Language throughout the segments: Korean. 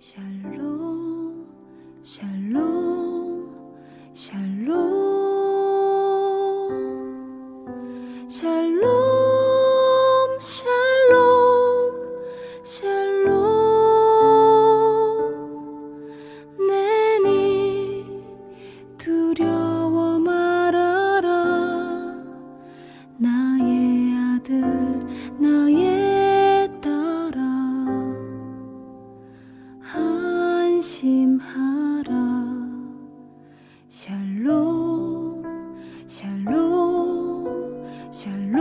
샬롬 샬롬 샬롬 샬롬 샬롬 샬롬 내니 두려워 말아라 나의 아들 나의 딸아 안심하라 샬롬 샬롬 샬롬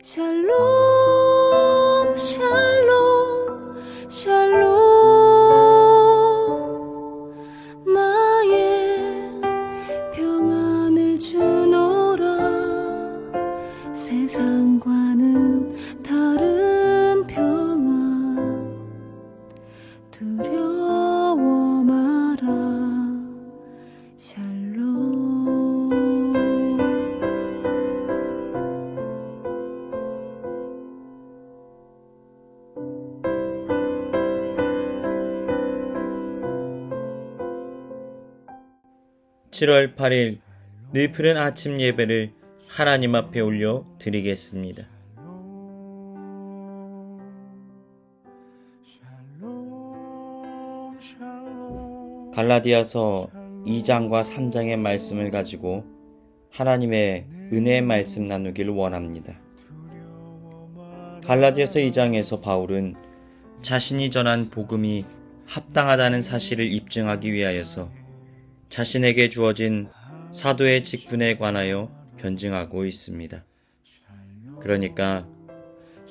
샬롬 샬롬 샬롬 나의 평안을 주노라 세상과는 다른 평안 두려워 마라 샬롬 (7월 8일) 늦푸른 아침 예배를 하나님 앞에 올려 드리겠습니다. 갈라디아서 2장과 3장의 말씀을 가지고 하나님의 은혜의 말씀 나누기를 원합니다. 갈라디아서 2장에서 바울은 자신이 전한 복음이 합당하다는 사실을 입증하기 위하여서 자신에게 주어진 사도의 직분에 관하여 변증하고 있습니다. 그러니까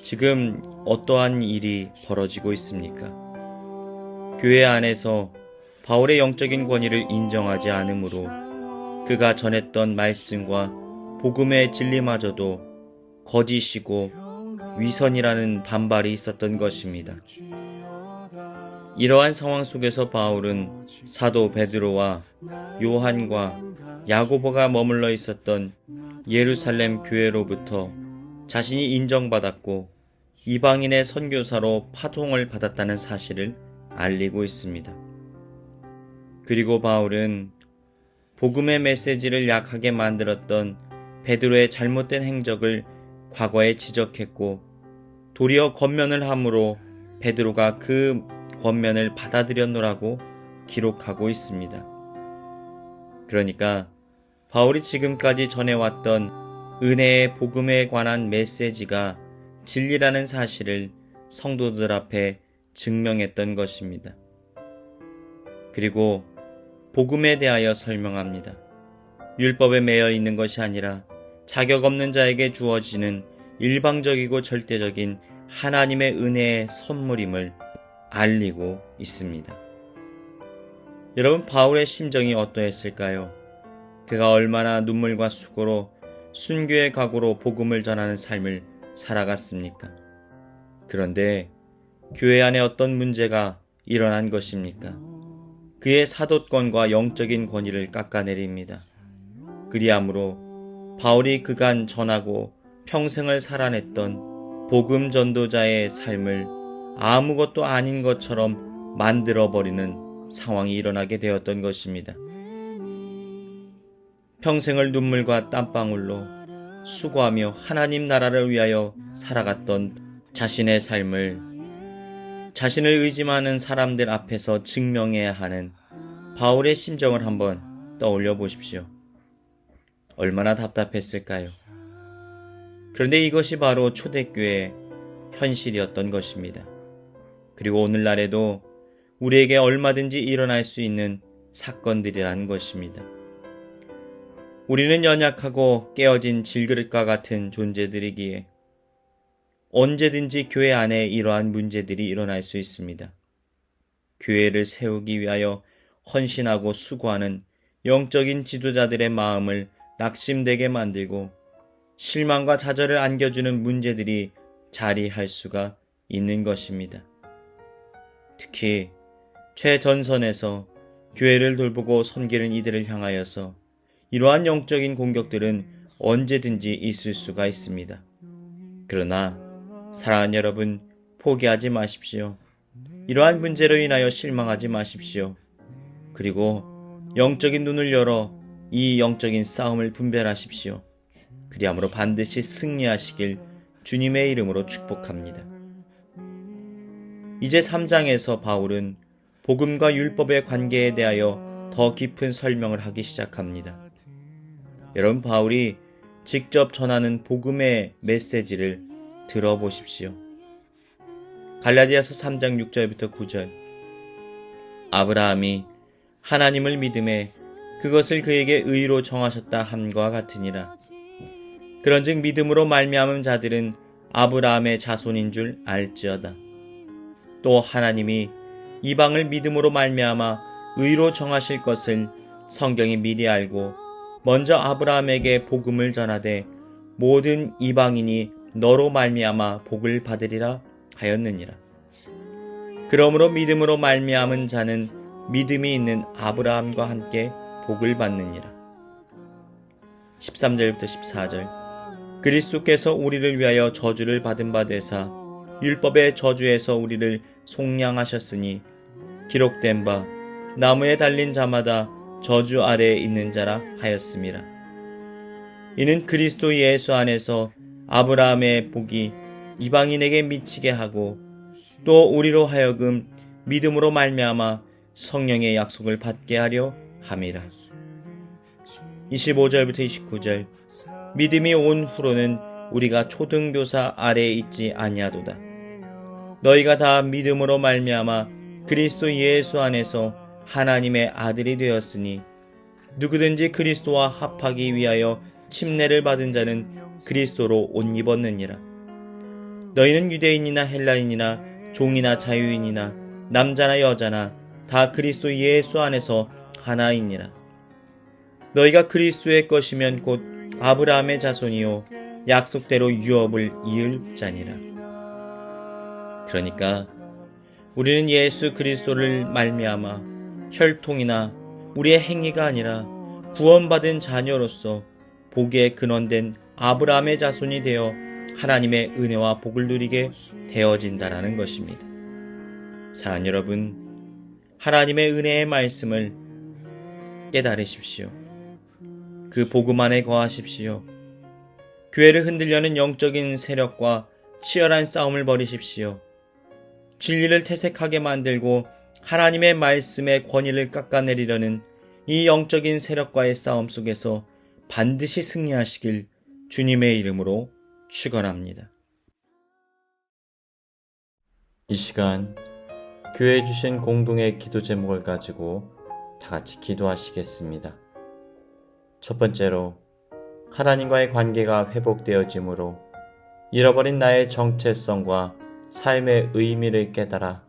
지금 어떠한 일이 벌어지고 있습니까? 교회 안에서 바울의 영적인 권위를 인정하지 않으므로 그가 전했던 말씀과 복음의 진리마저도 거짓이고 위선이라는 반발이 있었던 것입니다. 이러한 상황 속에서 바울은 사도 베드로와 요한과 야고보가 머물러 있었던 예루살렘 교회로부터 자신이 인정받았고 이방인의 선교사로 파송을 받았다는 사실을 알리고 있습니다. 그리고 바울은 복음의 메시지를 약하게 만들었던 베드로의 잘못된 행적을 과거에 지적했고 도리어 권면을 함으로 베드로가 그 권면을 받아들였노라고 기록하고 있습니다. 그러니까 바울이 지금까지 전해왔던 은혜의 복음에 관한 메시지가 진리라는 사실을 성도들 앞에 증명했던 것입니다. 그리고 복음에 대하여 설명합니다. 율법에 매여 있는 것이 아니라 자격 없는 자에게 주어지는 일방적이고 절대적인 하나님의 은혜의 선물임을 알리고 있습니다. 여러분, 바울의 심정이 어떠했을까요? 그가 얼마나 눈물과 수고로 순교의 각오로 복음을 전하는 삶을 살아갔습니까? 그런데 교회 안에 어떤 문제가 일어난 것입니까? 그의 사도권과 영적인 권위를 깎아내립니다. 그리함으로 바울이 그간 전하고 평생을 살아냈던 복음 전도자의 삶을 아무것도 아닌 것처럼 만들어버리는 상황이 일어나게 되었던 것입니다. 평생을 눈물과 땀방울로 수고하며 하나님 나라를 위하여 살아갔던 자신의 삶을 자신을 의지하는 사람들 앞에서 증명해야 하는 바울의 심정을 한번 떠올려 보십시오. 얼마나 답답했을까요? 그런데 이것이 바로 초대교회의 현실이었던 것입니다. 그리고 오늘날에도 우리에게 얼마든지 일어날 수 있는 사건들이라는 것입니다. 우리는 연약하고 깨어진 질그릇과 같은 존재들이기에 언제든지 교회 안에 이러한 문제들이 일어날 수 있습니다. 교회를 세우기 위하여 헌신하고 수고하는 영적인 지도자들의 마음을 낙심되게 만들고 실망과 좌절을 안겨주는 문제들이 자리할 수가 있는 것입니다. 특히 최전선에서 교회를 돌보고 섬기는 이들을 향하여서 이러한 영적인 공격들은 언제든지 있을 수가 있습니다. 그러나 사랑하는 여러분, 포기하지 마십시오. 이러한 문제로 인하여 실망하지 마십시오. 그리고 영적인 눈을 열어 이 영적인 싸움을 분별하십시오. 그리함으로 반드시 승리하시길 주님의 이름으로 축복합니다. 이제 3장에서 바울은 복음과 율법의 관계에 대하여 더 깊은 설명을 하기 시작합니다. 여러분, 바울이 직접 전하는 복음의 메시지를 들어보십시오. 갈라디아서 3장 6절부터 9절. 아브라함이 하나님을 믿음에 그것을 그에게 의로 정하셨다 함과 같으니라. 그런즉 믿음으로 말미암은 자들은 아브라함의 자손인 줄 알지어다. 또 하나님이 이방을 믿음으로 말미암아 의로 정하실 것을 성경이 미리 알고 먼저 아브라함에게 복음을 전하되 모든 이방인이 너로 말미암아 복을 받으리라 하였느니라. 그러므로 믿음으로 말미암은 자는 믿음이 있는 아브라함과 함께 복을 받느니라. 13절부터 14절. 그리스도께서 우리를 위하여 저주를 받은 바 되사 율법의 저주에서 우리를 속량하셨으니 기록된 바 나무에 달린 자마다 저주 아래에 있는 자라 하였음이라. 이는 그리스도 예수 안에서 아브라함의 복이 이방인에게 미치게 하고 또 우리로 하여금 믿음으로 말미암아 성령의 약속을 받게 하려 함이라. 25절부터 29절. 믿음이 온 후로는 우리가 초등교사 아래에 있지 아니하도다. 너희가 다 믿음으로 말미암아 그리스도 예수 안에서 하나님의 아들이 되었으니 누구든지 그리스도와 합하기 위하여 침례를 받은 자는 그리스도로 옷 입었느니라. 너희는 유대인이나 헬라인이나 종이나 자유인이나 남자나 여자나 다 그리스도 예수 안에서 하나이니라. 너희가 그리스도의 것이면 곧 아브라함의 자손이요 약속대로 유업을 이을 자니라. 그러니까 우리는 예수 그리스도를 말미암아 혈통이나 우리의 행위가 아니라 구원받은 자녀로서 복에 근원된 아브라함의 자손이 되어 하나님의 은혜와 복을 누리게 되어진다라는 것입니다. 사랑하는 여러분, 하나님의 은혜의 말씀을 깨달으십시오. 그 복음 안에 거하십시오. 교회를 흔들려는 영적인 세력과 치열한 싸움을 벌이십시오. 진리를 퇴색하게 만들고 하나님의 말씀의 권위를 깎아내리려는 이 영적인 세력과의 싸움 속에서 반드시 승리하시길 주님의 이름으로 축원합니다. 이 시간 교회에 주신 공동의 기도 제목을 가지고 다 같이 기도하시겠습니다. 첫 번째로 하나님과의 관계가 회복되어지므로 잃어버린 나의 정체성과 삶의 의미를 깨달아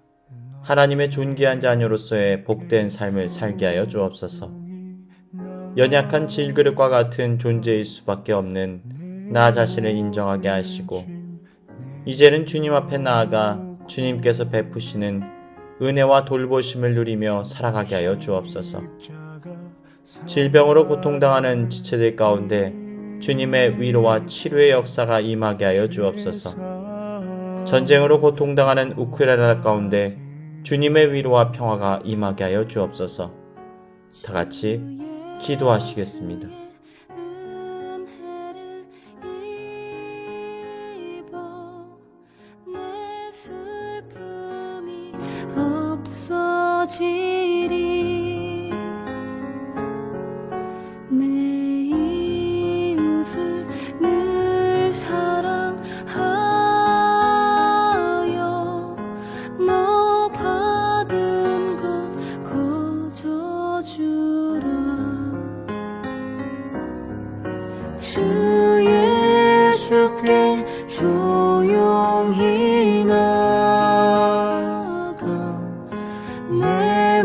하나님의 존귀한 자녀로서의 복된 삶을 살게 하여 주옵소서. 연약한 질그릇과 같은 존재일 수밖에 없는 나 자신을 인정하게 하시고 이제는 주님 앞에 나아가 주님께서 베푸시는 은혜와 돌보심을 누리며 살아가게 하여 주옵소서. 질병으로 고통당하는 지체들 가운데 주님의 위로와 치료의 역사가 임하게 하여 주옵소서. 전쟁으로 고통당하는 우크라이나 가운데 주님의 위로와 평화가 임하게 하여 주옵소서. 다 같이 기도하시겠습니다. 없어지리 내 이웃을 늘 사랑하여 너 받은 것 거저 주라. 주 예수께 조용히 나가 내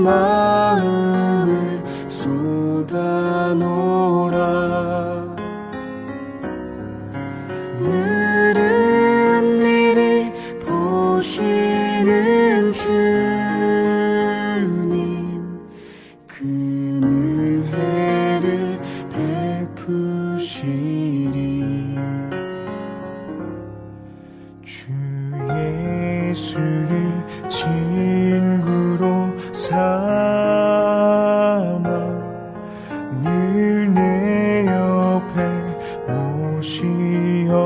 예수를 친구로 삼아 늘 내 옆에 모시어라.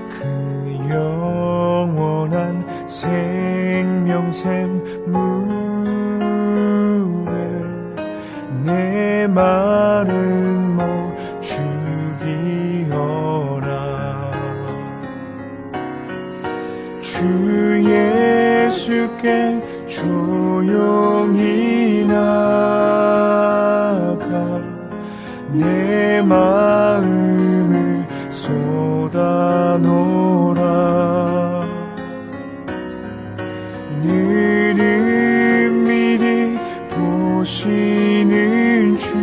그 영원한 생명샘 물에 내 마른 목 죽이어라. 주 예수께 조용히 나가 내 마음을 쏟아놓으라. 늘 은밀히 보시는 주님,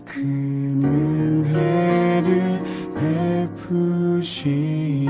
그 은혜를 베푸시리.